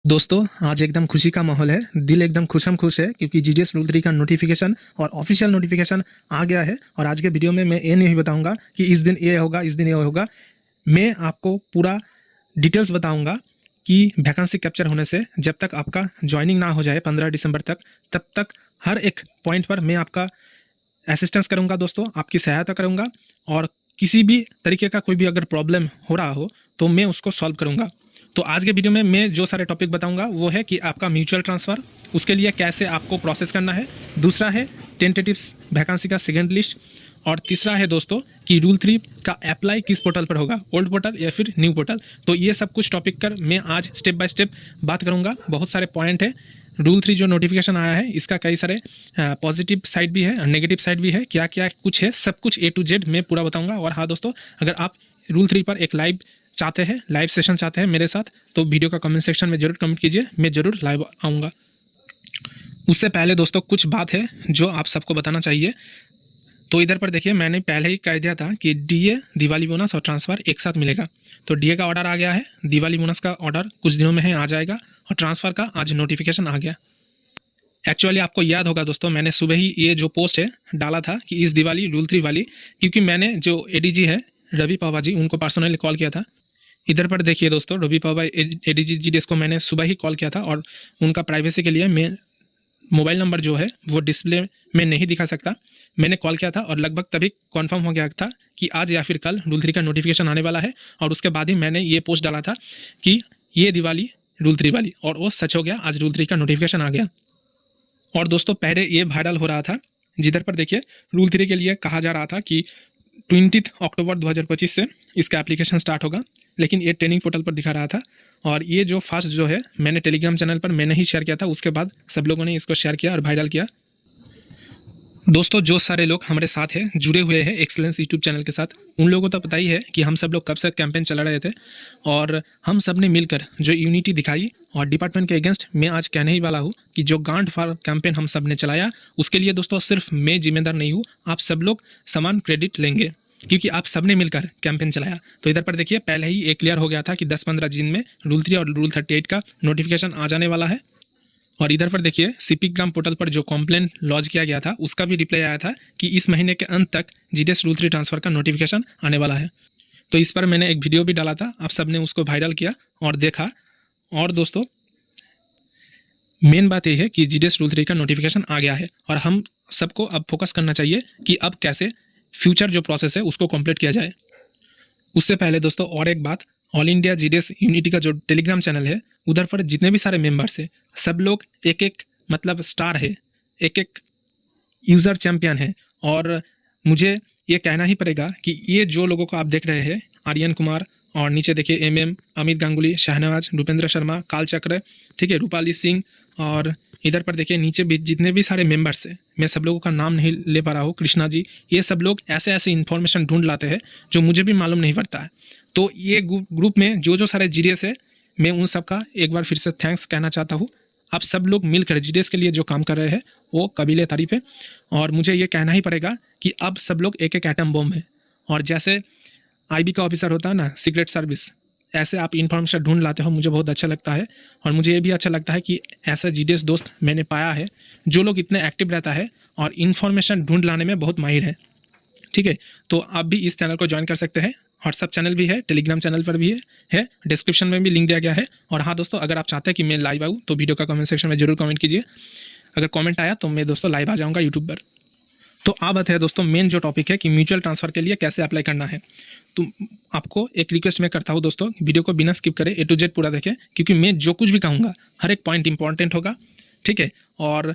दोस्तों, आज एकदम खुशी का माहौल है। दिल एकदम खुशम खुश है क्योंकि जीडीएस रूल 3 का नोटिफिकेशन और ऑफिशियल नोटिफिकेशन आ गया है। और आज के वीडियो में मैं ये नहीं बताऊंगा कि इस दिन ये होगा, इस दिन ये होगा। मैं आपको पूरा डिटेल्स बताऊंगा कि वैकेंसी कैप्चर होने से जब तक आपका ज्वाइनिंग ना हो जाए 15 दिसंबर तक, तब तक हर एक पॉइंट पर मैं आपका असिस्टेंस करूंगा दोस्तों, आपकी सहायता करूंगा। और किसी भी तरीके का कोई भी अगर प्रॉब्लम हो रहा हो तो मैं उसको सॉल्व करूंगा। तो आज के वीडियो में मैं जो सारे टॉपिक बताऊंगा वो है कि आपका म्यूचुअल ट्रांसफ़र, उसके लिए कैसे आपको प्रोसेस करना है। दूसरा है टेंटेटिव वैकेंसी का सेकंड लिस्ट। और तीसरा है दोस्तों कि रूल 3 का अप्लाई किस पोर्टल पर होगा, ओल्ड पोर्टल या फिर न्यू पोर्टल। तो ये सब कुछ टॉपिक कर मैं आज स्टेप बाय स्टेप बात करूँगा। बहुत सारे पॉइंट है। रूल 3 जो नोटिफिकेशन आया है इसका कई सारे पॉजिटिव साइड भी है और नेगेटिव साइड भी है। क्या क्या कुछ है, सब कुछ A to Z मैं पूरा बताऊँगा। और हाँ दोस्तों, अगर आप रूल 3 पर एक लाइव चाहते हैं, लाइव सेशन चाहते हैं मेरे साथ, तो वीडियो का कमेंट सेक्शन में जरूर कमेंट कीजिए, मैं ज़रूर लाइव आऊँगा। उससे पहले दोस्तों कुछ बात है जो आप सबको बताना चाहिए। तो इधर पर देखिए, मैंने पहले ही कह दिया था कि डीए, दिवाली बोनस और ट्रांसफ़र एक साथ मिलेगा। तो डीए का ऑर्डर आ गया है, दिवाली बोनस का ऑर्डर कुछ दिनों में है, आ जाएगा। और ट्रांसफ़र का आज नोटिफिकेशन आ गया। एक्चुअली आपको याद होगा दोस्तों, मैंने सुबह ही ये जो पोस्ट है डाला था कि इस दिवाली रूल 3 वाली, क्योंकि मैंने जो एडीजी है रवि पवार जी, उनको पर्सनली कॉल किया था। इधर पर देखिए दोस्तों, रवि पवार एडीजी जी को मैंने सुबह ही कॉल किया था और उनका प्राइवेसी के लिए मैं मोबाइल नंबर जो है वो डिस्प्ले में नहीं दिखा सकता। मैंने कॉल किया था और लगभग तभी कॉन्फर्म हो गया था कि आज या फिर कल रूल 3 का नोटिफिकेशन आने वाला है। और उसके बाद ही मैंने ये पोस्ट डाला था कि ये दिवाली रूल 3 वाली, और वो सच हो गया। आज रूल 3 का नोटिफिकेशन आ गया। और दोस्तों पहले ये वायरल हो रहा था, जिधर पर देखिए रूल 3 के लिए कहा जा रहा था कि 20 अक्टूबर 2025 से इसका एप्लीकेशन स्टार्ट होगा, लेकिन ये ट्रेनिंग पोर्टल पर दिखा रहा था। और ये जो फास्ट जो है मैंने टेलीग्राम चैनल पर मैंने ही शेयर किया था, उसके बाद सब लोगों ने इसको शेयर किया और वायरल किया। दोस्तों जो सारे लोग हमारे साथ हैं, जुड़े हुए हैं एक्सीलेंस यूट्यूब चैनल के साथ, उन लोगों को तो पता ही है कि हम सब लोग कब से कैंपेन चला रहे थे और हम सब ने मिलकर जो यूनिटी दिखाई। और डिपार्टमेंट के अगेंस्ट मैं आज कहने ही वाला हूँ कि जो गांड फाड़ कैंपेन हम सब ने चलाया, उसके लिए दोस्तों सिर्फ मैं जिम्मेदार नहीं हूँ, आप सब लोग समान क्रेडिट लेंगे क्योंकि आप सब ने मिलकर कैंपेन चलाया। तो इधर पर देखिए, पहले ही ये क्लियर हो गया था कि 10-15 दिन में रूल 3 और रूल 38 का नोटिफिकेशन आ जाने वाला है। और इधर पर देखिए, सीपीग्राम पोर्टल पर जो कंप्लेंट लॉन्च किया गया था उसका भी रिप्लाई आया था कि इस महीने के अंत तक जीडीएस रूल 3 ट्रांसफ़र का नोटिफिकेशन आने वाला है। तो इस पर मैंने एक वीडियो भी डाला था, आप सब ने उसको वायरल किया और देखा। और दोस्तों मेन बात यह है कि जीडीएस रूल 3 का नोटिफिकेशन आ गया है और हम सबको अब फोकस करना चाहिए कि अब कैसे फ्यूचर जो प्रोसेस है उसको कंप्लीट किया जाए। उससे पहले दोस्तों और एक बात, ऑल इंडिया जीडीएस यूनिटी का जो टेलीग्राम चैनल है, उधर पर जितने भी सारे मेंबर्स हैं, सब लोग एक एक मतलब स्टार है, एक एक यूज़र चैम्पियन है। और मुझे ये कहना ही पड़ेगा कि ये जो लोगों को आप देख रहे हैं, आर्यन कुमार, और नीचे देखिए एमएम, अमित गांगुली, शहनवाज, भूपेंद्र शर्मा, कालचक्र, ठीक है, रूपाली सिंह, और इधर पर देखिए नीचे भी जितने भी सारे मेंबर्स हैं, मैं सब लोगों का नाम नहीं ले पा रहा हूँ, कृष्णा जी, ये सब लोग ऐसे ऐसे इन्फॉर्मेशन ढूंढ लाते हैं जो मुझे भी मालूम नहीं पड़ता है। तो ये ग्रुप में जो सारे जीडीएस है, मैं उन सब का एक बार फिर से थैंक्स कहना चाहता हूँ। आप सब लोग मिलकर जीडीएस के लिए जो काम कर रहे हैं वो काबिले तारीफ है। और मुझे ये कहना ही पड़ेगा कि अब सब लोग एक एक एटम बम है। और जैसे आईबी का ऑफिसर होता है ना, सीक्रेट सर्विस, ऐसे आप इन्फॉर्मेशन ढूंढ लाते हो, मुझे बहुत अच्छा लगता है। और मुझे ये भी अच्छा लगता है कि ऐसा जीडीएस दोस्त मैंने पाया है जो लोग इतने एक्टिव रहता है और इन्फॉर्मेशन ढूंढ लाने में बहुत माहिर है। ठीक है, तो आप भी इस चैनल को ज्वाइन कर सकते हैं। व्हाट्सअप चैनल भी है, टेलीग्राम चैनल पर भी है, डिस्क्रिप्शन में भी लिंक दिया गया है। और हाँ दोस्तों, अगर आप चाहते हैं कि मैं लाइव आऊँ तो वीडियो का कमेंट सेक्शन में जरूर कमेंट कीजिए। अगर कमेंट आया तो मैं दोस्तों लाइव आ जाऊँगा यूट्यूब पर। तो अब बात है दोस्तों मेन जो टॉपिक है कि म्यूचुअल ट्रांसफ़र के लिए कैसे अप्लाई करना है। तो आपको एक रिक्वेस्ट मैं करता हूँ दोस्तों, वीडियो को बिना स्किप करें, A to Z पूरा देखें, क्योंकि मैं जो कुछ भी कहूँगा हर एक पॉइंट इंपॉर्टेंट होगा। ठीक है, और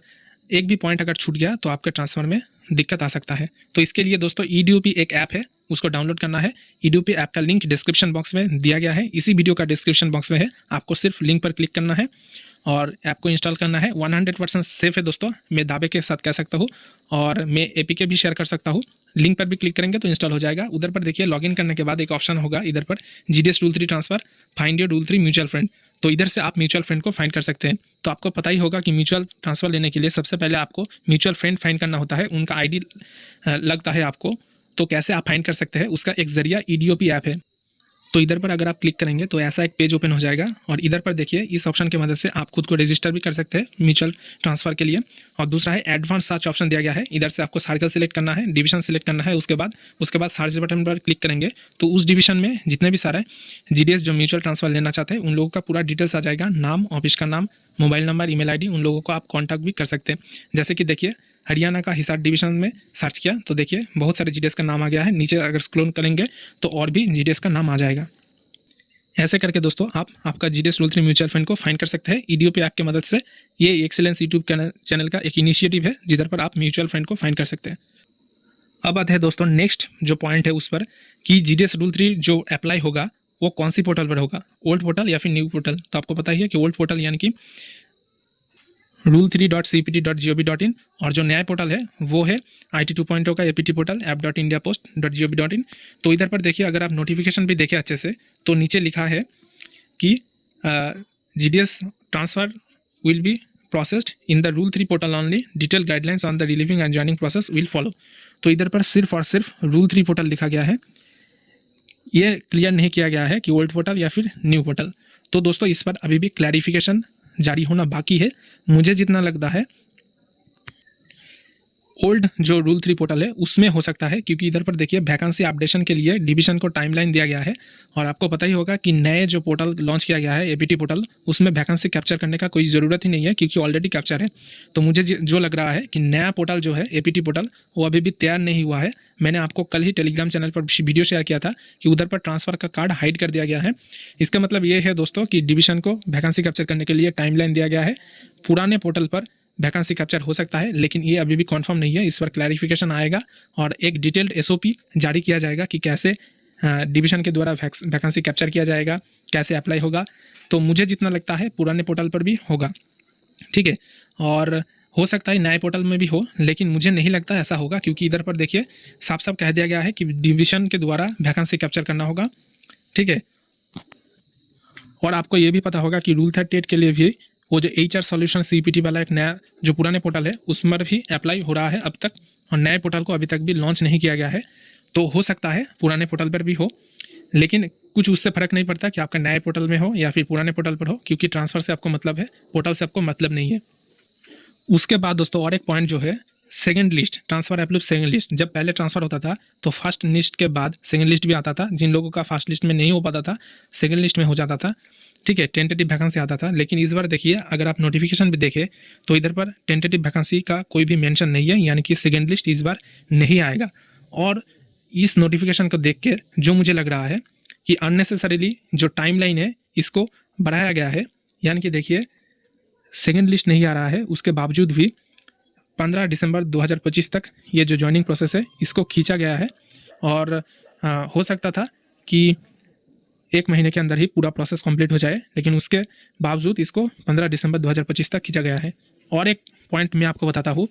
एक भी पॉइंट अगर छूट गया तो आपके ट्रांसफ़र में दिक्कत आ सकता है। तो इसके लिए दोस्तों EDOP एक ऐप है, उसको डाउनलोड करना है। EDOP ऐप का लिंक डिस्क्रिप्शन बॉक्स में दिया गया है, इसी वीडियो का डिस्क्रिप्शन बॉक्स में है। आपको सिर्फ लिंक पर क्लिक करना है और ऐप को इंस्टॉल करना है। 100% सेफ़ है दोस्तों, मैं दावे के साथ कह सकता हूँ। और मैं APK भी शेयर कर सकता हूँ। लिंक पर भी क्लिक करेंगे तो इंस्टॉल हो जाएगा। उधर पर देखिए, लॉगिन करने के बाद एक ऑप्शन होगा इधर पर, GDS rule 3 transfer, find your rule 3 mutual fund. तो इधर से आप म्यूचुअल फंड को फाइंड कर सकते हैं। तो आपको पता ही होगा कि म्यूचुअल ट्रांसफ़र लेने के लिए सबसे पहले आपको म्यूचुअल फंड फाइंड करना होता है, उनका ID लगता है आपको। तो कैसे आप फाइंड कर सकते हैं, उसका एक ज़रिया EDOP ऐप है। तो इधर पर अगर आप क्लिक करेंगे तो ऐसा एक पेज ओपन हो जाएगा और इधर पर देखिए इस ऑप्शन की मदद से आप खुद को रजिस्टर भी कर सकते हैं म्यूचुअल ट्रांसफर के लिए। और दूसरा है एडवांस सर्च ऑप्शन दिया गया है, इधर से आपको सर्कल सेलेक्ट करना है, डिवीजन सेलेक्ट करना है, उसके बाद सर्च बटन पर क्लिक करेंगे तो उस डिवीजन में जितने भी सारे जीडीएस जो म्यूचुअल ट्रांसफर लेना चाहते हैं उन लोगों का पूरा डिटेल्स आ जाएगा, नाम, ऑफिस का नाम, मोबाइल नंबर, ईमेल आईडी, उन लोगों को आप कॉन्टैक्ट भी कर सकते हैं। जैसे कि देखिए हरियाणा का हिसार डिवीजन में सर्च किया तो देखिए बहुत सारे जीडीएस का नाम आ गया है, नीचे अगर स्क्रॉल करेंगे तो और भी जीडीएस का नाम आ जाएगा। ऐसे करके दोस्तों आप आपका जीडीएस रूल 3 म्यूचुअल फंड को फाइंड कर सकते हैं ईडीओपी ऐप की मदद से। ये एक्सीलेंस यूट्यूब चैनल का एक इनिशिएटिव है जिधर पर आप म्यूचुअल फंड को फाइंड कर सकते हैं। अब आते हैं दोस्तों नेक्स्ट जो पॉइंट है उस पर कि जीडीएस रूल 3 जो अप्लाई होगा वो कौन सी पोर्टल पर होगा, ओल्ड पोर्टल या फिर न्यू पोर्टल। तो आपको पता ही है कि ओल्ड पोर्टल यानी कि rule3.cpt.gov.in और जो नया पोर्टल है वो है IT 2.0 का APT पोर्टल app.indiapost.gov.in। तो इधर पर देखिए अगर आप नोटिफिकेशन भी देखें अच्छे से तो नीचे लिखा है कि GDS transfer will be processed in the rule 3 portal only, detail guidelines on the relieving and joining process will follow. तो इधर पर सिर्फ और सिर्फ रूल 3 पोर्टल लिखा गया है, ये क्लियर नहीं किया गया है कि ओल्ड पोर्टल या फिर न्यू पोर्टल। तो दोस्तों इस पर अभी भी क्लैरिफिकेशन जारी होना बाकी है। मुझे जितना लगता है ओल्ड जो रूल 3 पोर्टल है उसमें हो सकता है, क्योंकि इधर पर देखिए वैकेंसी अपडेशन के लिए डिवीजन को टाइमलाइन दिया गया है और आपको पता ही होगा कि नए जो पोर्टल लॉन्च किया गया है एपीटी पोर्टल उसमें वैकेंसी कैप्चर करने का कोई ज़रूरत ही नहीं है क्योंकि ऑलरेडी कैप्चर है। तो मुझे जो लग रहा है कि नया पोर्टल जो है एपीटी पोर्टल वो अभी भी तैयार नहीं हुआ है। मैंने आपको कल ही टेलीग्राम चैनल पर वीडियो शेयर किया था कि उधर पर ट्रांसफ़र का कार्ड हाइड कर दिया गया है। इसका मतलब ये है दोस्तों कि डिवीजन को वैकेंसी कैप्चर करने के लिए टाइमलाइन दिया गया है। पुराने पोर्टल पर वैकेंसी कैप्चर हो सकता है लेकिन ये अभी भी कंफर्म नहीं है, इस पर क्लैरिफिकेशन आएगा और एक डिटेल्ड एसओपी जारी किया जाएगा कि कैसे डिवीजन के द्वारा वैकेंसी कैप्चर किया जाएगा, कैसे अप्लाई होगा। तो मुझे जितना लगता है पुराने पोर्टल पर भी होगा, ठीक है, और हो सकता है नए पोर्टल में भी हो, लेकिन मुझे नहीं लगता ऐसा होगा क्योंकि इधर पर देखिए साफ साफ कह दिया गया है कि डिवीजन के द्वारा वैकेंसी कैप्चर करना होगा, ठीक है। और आपको ये भी पता होगा कि रूल 38 के लिए भी वो जो HR सॉल्यूशन CPT वाला एक नया जो पुराने पोर्टल है उसमें भी अप्लाई हो रहा है अब तक, और नए पोर्टल को अभी तक भी लॉन्च नहीं किया गया है। तो हो सकता है पुराने पोर्टल पर भी हो, लेकिन कुछ उससे फ़र्क नहीं पड़ता कि आपका नए पोर्टल में हो या फिर पुराने पोर्टल पर हो, क्योंकि ट्रांसफ़र से आपको मतलब है, पोर्टल से आपको मतलब नहीं है। उसके बाद दोस्तों और एक पॉइंट जो है second list, transfer approve second list. जब पहले ट्रांसफ़र होता था तो फर्स्ट लिस्ट के बाद सेकंड लिस्ट भी आता था, जिन लोगों का फर्स्ट लिस्ट में नहीं हो पाता था सेकंड लिस्ट में हो जाता था, ठीक है, टेंटेटिव वैकेंसी आता था। लेकिन इस बार देखिए अगर आप नोटिफिकेशन भी देखें तो इधर पर टेंटेटिव वैकेंसी का कोई भी मेंशन नहीं है, यानी कि सेकंड लिस्ट इस बार नहीं आएगा। और इस नोटिफिकेशन को देख के जो मुझे लग रहा है कि अननेसेसरीली जो टाइमलाइन है इसको बढ़ाया गया है, यानी कि देखिए सेकंड लिस्ट नहीं आ रहा है उसके बावजूद भी 15 दिसंबर 2025 तक ये जो ज्वाइनिंग प्रोसेस है इसको खींचा गया है। और हो सकता था कि 1 महीने के अंदर ही पूरा प्रोसेस कंप्लीट हो जाए, लेकिन उसके बावजूद इसको 15 दिसंबर 2025 तक खींचा गया है। और एक पॉइंट मैं आपको बताता हूँ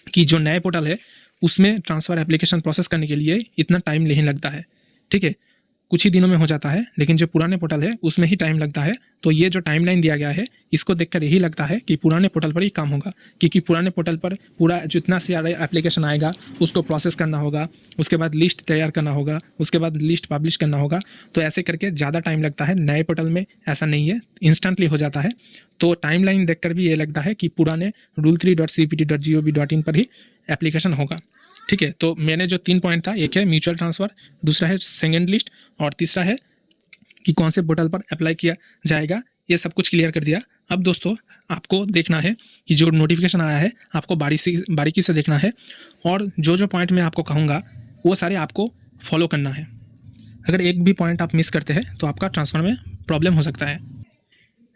कि जो नए पोर्टल है उसमें ट्रांसफ़र एप्लीकेशन प्रोसेस करने के लिए इतना टाइम नहीं लगता है, ठीक है, कुछ ही दिनों में हो जाता है। लेकिन जो पुराने पोर्टल है उसमें ही टाइम लगता है। तो ये जो टाइमलाइन दिया गया है इसको देखकर यही लगता है कि पुराने पोर्टल पर ही काम होगा, क्योंकि पुराने पोर्टल पर पूरा जितना सारा एप्लीकेशन आएगा उसको प्रोसेस करना होगा, उसके बाद लिस्ट तैयार करना होगा, उसके बाद लिस्ट पब्लिश करना होगा। तो ऐसे करके ज़्यादा टाइम लगता है। नए पोर्टल में ऐसा नहीं है, इंस्टेंटली हो जाता है। तो टाइमलाइन देखकर भी ये लगता है कि पुराने rule3.cpt.gov.in पर ही एप्लीकेशन होगा, ठीक है। तो मैंने जो 3 पॉइंट था, एक है म्यूचुअल ट्रांसफ़र, दूसरा है सेकंड लिस्ट और तीसरा है कि कौन से पोर्टल पर अप्लाई किया जाएगा, ये सब कुछ क्लियर कर दिया। अब दोस्तों आपको देखना है कि जो नोटिफिकेशन आया है आपको बारीकी से देखना है और जो पॉइंट मैं आपको कहूँगा वो सारे आपको फॉलो करना है। अगर एक भी पॉइंट आप मिस करते हैं तो आपका ट्रांसफ़र में प्रॉब्लम हो सकता है।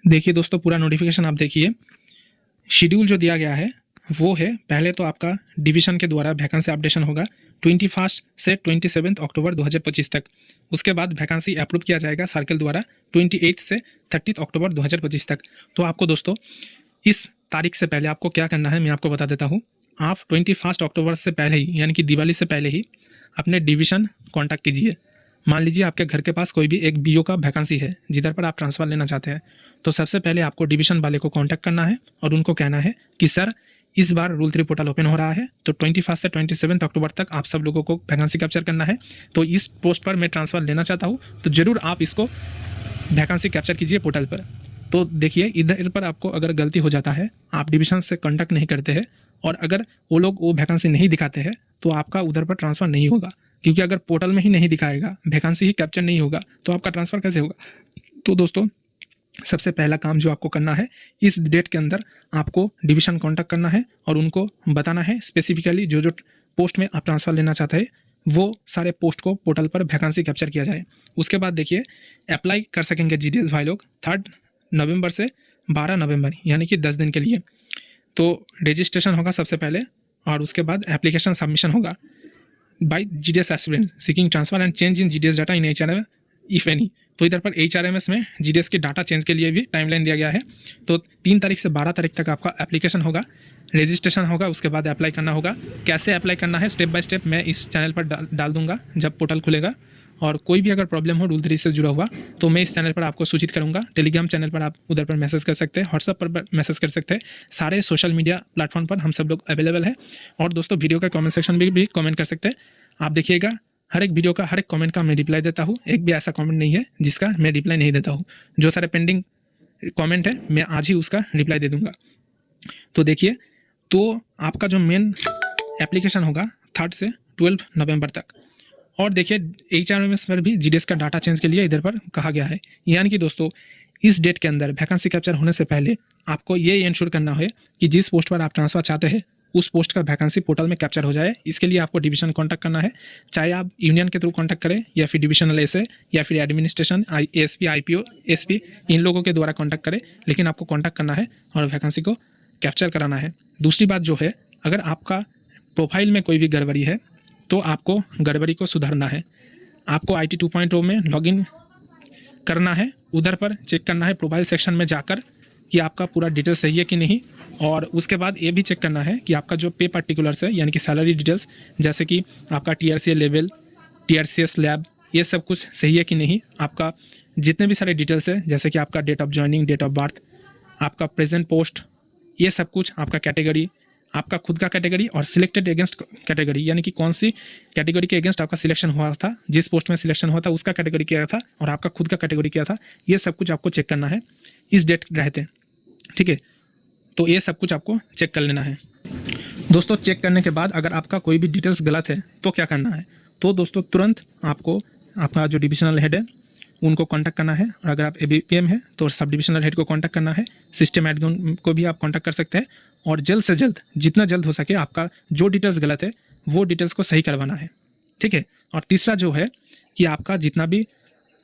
देखिए दोस्तों पूरा नोटिफिकेशन आप देखिए, शेड्यूल जो दिया गया है वो है, पहले तो आपका डिवीज़न के द्वारा वैकेंसी अपडेशन होगा 21 से 27 अक्टूबर 2025 तक। उसके बाद वैकेंसी अप्रूव किया जाएगा सर्कल द्वारा 28 से 30 अक्टूबर 2025 तक। तो आपको दोस्तों इस तारीख से पहले आपको क्या करना है मैं आपको बता देता हूँ। आप 21 अक्टूबर से पहले ही, यानी कि दिवाली से पहले ही अपने डिवीज़न कॉन्टैक्ट कीजिए। मान लीजिए आपके घर के पास कोई भी एक बीओ का वैकेंसी है जिधर पर आप ट्रांसफ़र लेना चाहते हैं, तो सबसे पहले आपको डिवीज़न वाले को कांटेक्ट करना है और उनको कहना है कि सर इस बार रूल 3 पोर्टल ओपन हो रहा है, तो 21 से 27 अक्टूबर तक आप सब लोगों को वैकेंसी कैप्चर करना है। तो इस पोस्ट पर मैं ट्रांसफ़र लेना चाहता हूँ, तो ज़रूर आप इसको वैकेंसी कैप्चर कीजिए पोर्टल पर। तो देखिए इधर पर आपको अगर गलती हो जाता है, आप डिवीज़न से कॉन्टैक्ट नहीं करते हैं और अगर वो लोग वो वैकेंसी नहीं दिखाते हैं, तो आपका उधर पर ट्रांसफ़र नहीं होगा, क्योंकि अगर पोर्टल में ही नहीं दिखाएगा, वैकेंसी ही कैप्चर नहीं होगा, तो आपका ट्रांसफ़र कैसे होगा। तो दोस्तों सबसे पहला काम जो आपको करना है, इस डेट के अंदर आपको डिवीज़न कॉन्टैक्ट करना है और उनको बताना है स्पेसिफिकली जो जो पोस्ट में आप ट्रांसफ़र लेना चाहते हैं वो सारे पोस्ट को पोर्टल पर वैकेंसी कैप्चर किया जाए। उसके बाद देखिए अप्लाई कर सकेंगे GDS भाई लोग 3 नवंबर से 12 नवंबर, यानी कि 10 दिन के लिए। तो रजिस्ट्रेशन होगा सबसे पहले और उसके बाद एप्लीकेशन सबमिशन होगा by GDS aspirant seeking transfer and change in GDS data in HRMS if any. तो इधर पर HRMS में GDS के डाटा चेंज के लिए भी टाइमलाइन दिया गया है। तो 3 तारीख से 12 तारीख तक आपका एप्लीकेशन होगा, रजिस्ट्रेशन होगा, उसके बाद अप्लाई करना होगा। कैसे अप्लाई करना है स्टेप बाय स्टेप मैं इस चैनल पर डाल दूंगा जब पोर्टल खुलेगा। और कोई भी अगर प्रॉब्लम हो रूल 3 से जुड़ा हुआ तो मैं इस चैनल पर आपको सूचित करूंगा। टेलीग्राम चैनल पर आप उधर पर मैसेज कर सकते हैं, व्हाट्सएप पर मैसेज कर सकते हैं, सारे सोशल मीडिया प्लेटफॉर्म पर हम सब लोग अवेलेबल है। और दोस्तों वीडियो का कमेंट सेक्शन में भी कमेंट कर सकते हैं। आप देखिएगा हर एक वीडियो का, हर एक कमेंट का मैं रिप्लाई देता हूँ। एक भी ऐसा कमेंट नहीं है जिसका मैं रिप्लाई नहीं देता हूँ। जो सारे पेंडिंग कमेंट है मैं आज ही उसका रिप्लाई दे दूँगा। तो देखिए, तो आपका जो मेन एप्लीकेशन होगा 3 से 12 नवंबर तक। और देखिए HRMS पर भी GDS का डाटा चेंज के लिए इधर पर कहा गया है। यानी कि दोस्तों इस डेट के अंदर वैकेंसी कैप्चर होने से पहले आपको ये इंश्योर करना है कि जिस पोस्ट पर आप ट्रांसफ़र चाहते हैं उस पोस्ट का वैकेंसी पोर्टल में कैप्चर हो जाए। इसके लिए आपको डिवीज़न कॉन्टैक्ट करना है, चाहे आप यूनियन के थ्रू कॉन्टैक्ट करें या फिर डिविजनल SA या फिर एडमिनिस्ट्रेशन ASP IPO SP इन लोगों के द्वारा कॉन्टैक्ट करें, लेकिन आपको कॉन्टैक्ट करना है और वैकेंसी को कैप्चर कराना है। दूसरी बात जो है, अगर आपका प्रोफाइल में कोई भी गड़बड़ी है तो आपको गड़बड़ी को सुधारना है। आपको IT 2.0 में लॉगिन करना है, उधर पर चेक करना है प्रोफाइल सेक्शन में जाकर कि आपका पूरा डिटेल सही है कि नहीं। और उसके बाद ये भी चेक करना है कि आपका जो पे पर्टिकुलर्स है, यानी कि सैलरी डिटेल्स, जैसे कि आपका TRCA लेवल, TRCS लैब, ये सब कुछ सही है कि नहीं। आपका जितने भी सारे डिटेल्स है, जैसे कि आपका date of joining, date of birth, आपका प्रेजेंट पोस्ट, ये सब कुछ, आपका कैटेगरी, आपका खुद का कैटेगरी और सिलेक्टेड अगेंस्ट कैटेगरी, यानी कि कौन सी कैटेगरी के अगेंस्ट आपका सिलेक्शन हुआ था, जिस पोस्ट में सिलेक्शन हुआ था उसका कैटेगरी क्या था और आपका खुद का कैटेगरी क्या था, ये सब कुछ आपको चेक करना है इस डेट रहते। ठीक है, तो ये सब कुछ आपको चेक कर लेना है। दोस्तों चेक करने के बाद अगर आपका कोई भी डिटेल्स गलत है तो क्या करना है, तो दोस्तों तुरंत आपको आपका जो डिविजनल हेड है उनको कांटेक्ट करना है। और अगर आप ABPM है तो सब डिविजनल हेड को कांटेक्ट करना है। सिस्टम एडमिन को भी आप कांटेक्ट कर सकते हैं और जल्द से जल्द, जितना जल्द हो सके, आपका जो डिटेल्स गलत है वो डिटेल्स को सही करवाना है। ठीक है, और तीसरा जो है कि आपका जितना भी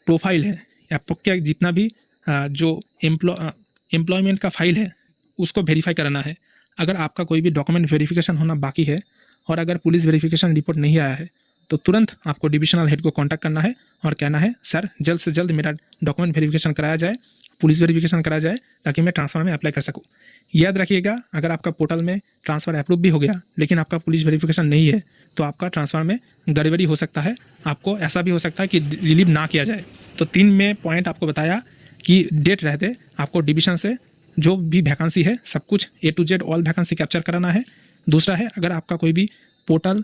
प्रोफाइल है, आपका जितना भी जो एम्प्लॉयमेंट का फाइल है उसको वेरीफाई कराना है। अगर आपका कोई भी डॉक्यूमेंट वेरिफिकेशन होना बाकी है और अगर पुलिस वेरिफिकेशन रिपोर्ट नहीं आया है तो तुरंत आपको डिविजनल हेड को कांटेक्ट करना है और कहना है सर जल्द से जल्द मेरा डॉक्यूमेंट वेरिफिकेशन कराया जाए, पुलिस वेरिफिकेशन कराया जाए, ताकि मैं ट्रांसफ़र में अप्लाई कर सकूं। याद रखिएगा, अगर आपका पोर्टल में ट्रांसफ़र अप्रूव भी हो गया लेकिन आपका पुलिस वेरिफिकेशन नहीं है तो आपका ट्रांसफ़र में गड़बड़ी हो सकता है। आपको ऐसा भी हो सकता है कि रिलीव ना किया जाए। तो 3 में पॉइंट आपको बताया कि डेट रहते आपको डिवीज़न से जो भी वैकेंसी है सब कुछ A to Z all vacancy capture कराना है। दूसरा है, अगर आपका कोई भी पोर्टल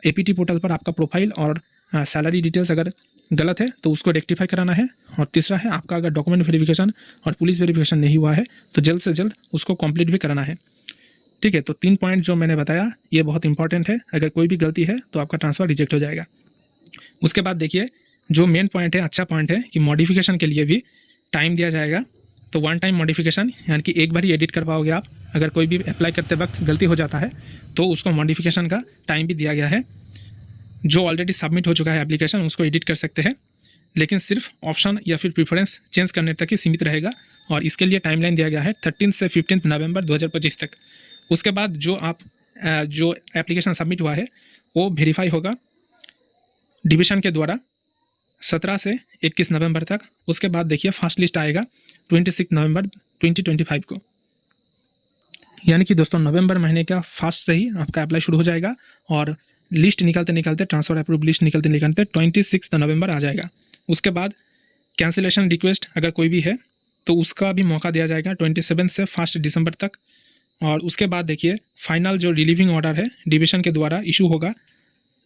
APT पोर्टल पर आपका प्रोफाइल और सैलरी डिटेल्स अगर गलत है तो उसको रेक्टिफाई कराना है। और तीसरा है, आपका अगर डॉक्यूमेंट वेरिफिकेशन और पुलिस वेरिफिकेशन नहीं हुआ है तो जल्द से जल्द उसको कंप्लीट भी कराना है। ठीक है, तो 3 पॉइंट जो मैंने बताया ये बहुत इंपॉर्टेंट है। अगर कोई भी गलती है तो आपका ट्रांसफ़र रिजेक्ट हो जाएगा। उसके बाद देखिए, जो मेन पॉइंट है, अच्छा पॉइंट है कि मॉडिफिकेशन के लिए भी टाइम दिया जाएगा। तो 1 टाइम मॉडिफिकेशन, यानी कि एक बार ही एडिट करवाओगे आप। अगर कोई भी अप्लाई करते वक्त गलती हो जाता है तो उसको मॉडिफिकेशन का टाइम भी दिया गया है। जो ऑलरेडी सबमिट हो चुका है एप्लीकेशन उसको एडिट कर सकते हैं, लेकिन सिर्फ ऑप्शन या फिर प्रेफरेंस चेंज करने तक ही सीमित रहेगा। और इसके लिए टाइमलाइन दिया गया है 13 से 15 नवंबर 2025 तक। उसके बाद जो एप्लीकेशन सबमिट हुआ है वो वेरीफाई होगा डिवीज़न के द्वारा 17 से 21 नवंबर तक। उसके बाद देखिए फर्स्ट लिस्ट आएगा 26 नवंबर 2025 को। यानी कि दोस्तों नवंबर महीने का फर्स्ट से ही आपका अप्लाई शुरू हो जाएगा और लिस्ट निकलते निकलते, ट्रांसफ़र अप्रूव लिस्ट निकलते निकलते 26 नवंबर आ जाएगा। उसके बाद कैंसिलेशन रिक्वेस्ट अगर कोई भी है तो उसका भी मौका दिया जाएगा 27 से 1 दिसंबर तक। और उसके बाद देखिए फाइनल जो रिलीविंग ऑर्डर है डिवीज़न के द्वारा इशू होगा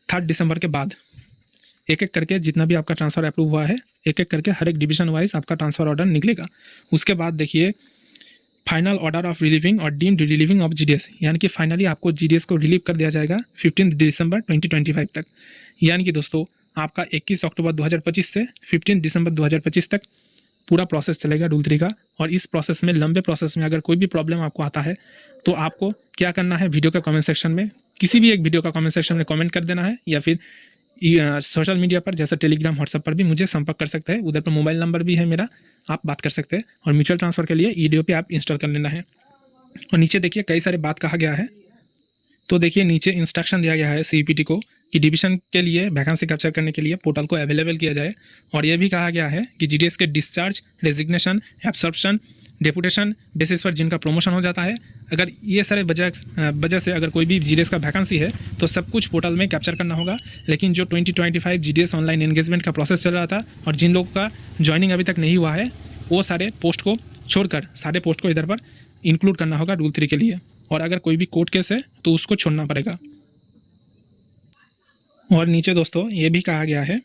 3 दिसंबर के बाद। एक एक करके जितना भी आपका ट्रांसफ़र अप्रूव हुआ है, एक एक करके हर एक डिवीज़न वाइज आपका ट्रांसफ़र ऑर्डर निकलेगा। उसके बाद देखिए फाइनल ऑर्डर ऑफ रिलीविंग और डीम्ड रिलीविंग ऑफ जीडीएस, यानी कि फाइनली आपको जीडीएस को रिलीव कर दिया जाएगा 15 दिसंबर 2025 तक। यानी कि दोस्तों आपका 21 अक्टूबर 2025 से 15 दिसंबर 2025 तक पूरा प्रोसेस चलेगा रूल 3 का। और इस प्रोसेस में, लंबे प्रोसेस में अगर कोई भी प्रॉब्लम आपको आता है तो आपको क्या करना है, वीडियो का कमेंट सेक्शन में, किसी भी एक वीडियो का कमेंट सेक्शन में कमेंट कर देना है, या फिर सोशल मीडिया पर जैसे टेलीग्राम, व्हाट्सएप पर भी मुझे संपर्क कर सकते हैं। उधर पर मोबाइल नंबर भी है मेरा, आप बात कर सकते हैं। और म्यूचुअल ट्रांसफ़र के लिए ईडीओ पे आप इंस्टॉल कर लेना है। और नीचे देखिए कई सारे बात कहा गया है। तो देखिए नीचे इंस्ट्रक्शन दिया गया है सीईपीटी को कि डिवीज़न के लिए वैकेंसी कैप्चर करने के लिए पोर्टल को अवेलेबल किया जाए। और ये भी कहा गया है कि जीडीएस के discharge, resignation, absorption, deputation basis पर जिनका प्रमोशन हो जाता है, अगर ये सारे वजह से अगर कोई भी जीडीएस का वैकेंसी है तो सब कुछ पोर्टल में कैप्चर करना होगा। लेकिन जो 2025 जीडीएस ऑनलाइन एंगेजमेंट का प्रोसेस चल रहा था और जिन लोगों का ज्वाइनिंग अभी तक नहीं हुआ है, वो सारे पोस्ट को छोड़कर सारे पोस्ट को इधर पर इंक्लूड करना होगा रूल 3 के लिए। और अगर कोई भी कोर्ट केस है तो उसको छोड़ना पड़ेगा। और नीचे दोस्तों ये भी कहा गया है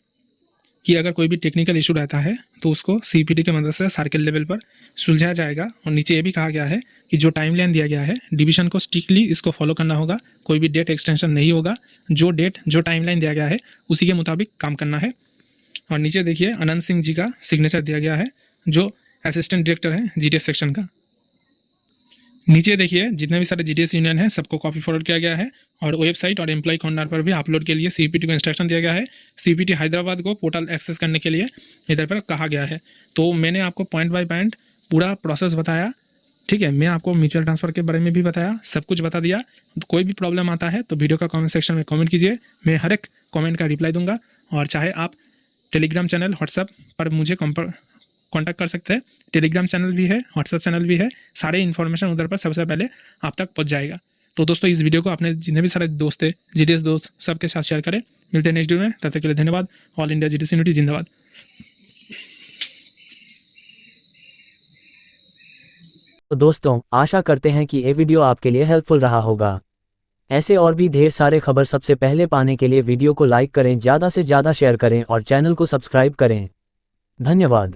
कि अगर कोई भी टेक्निकल इशू रहता है तो उसको सीपीटी की मदद से सर्किल लेवल पर सुलझाया जाएगा। और नीचे ये भी कहा गया है कि जो टाइमलाइन दिया गया है डिवीज़न को स्ट्रिक्टली इसको फॉलो करना होगा, कोई भी डेट एक्सटेंशन नहीं होगा, जो टाइमलाइन दिया गया है उसी के मुताबिक काम करना है। और नीचे देखिए अनंत सिंह जी का सिग्नेचर दिया गया है, जो असिस्टेंट डायरेक्टर है जीडीएस सेक्शन का। नीचे देखिए जितने भी सारे जीडीएस यूनियन है सबको कॉपी फॉरवर्ड किया गया है। और वेबसाइट और एम्प्लॉय कॉर्नर पर भी अपलोड के लिए सीपीटी को इंस्ट्रक्शन दिया गया है। सीपीटी हैदराबाद को पोर्टल एक्सेस करने के लिए इधर पर कहा गया है। तो मैंने आपको पॉइंट बाय पॉइंट पूरा प्रोसेस बताया, ठीक है। मैं आपको म्यूचुअल ट्रांसफ़र के बारे में भी बताया, सब कुछ बता दिया। तो कोई भी प्रॉब्लम आता है तो वीडियो का कमेंट सेक्शन में कमेंट कीजिए, मैं हर एक कमेंट का रिप्लाई दूंगा। और चाहे आप टेलीग्राम चैनल, व्हाट्सएप पर मुझे कॉन्टैक्ट कर सकते हैं। टेलीग्राम चैनल भी है, व्हाट्सएप चैनल भी है, सारे इन्फॉर्मेशन उधर पर सबसे पहले आप तक पहुंच जाएगा। तो दोस्तों इस वीडियो को अपने जितने भी सारे दोस्त है, जीडीएस दोस्त, सबके साथ शेयर करें। मिलते हैं नेक्स्ट वीडियो में, तब तक के लिए धन्यवाद। ऑल इंडिया जीडीएस यूनिटी जिंदाबाद। तो दोस्तों आशा करते हैं कि ये वीडियो आपके लिए हेल्पफुल रहा होगा। ऐसे और भी ढेर सारे खबर सबसे पहले पाने के लिए वीडियो को लाइक करें, ज़्यादा से ज़्यादा शेयर करें और चैनल को सब्सक्राइब करें। धन्यवाद।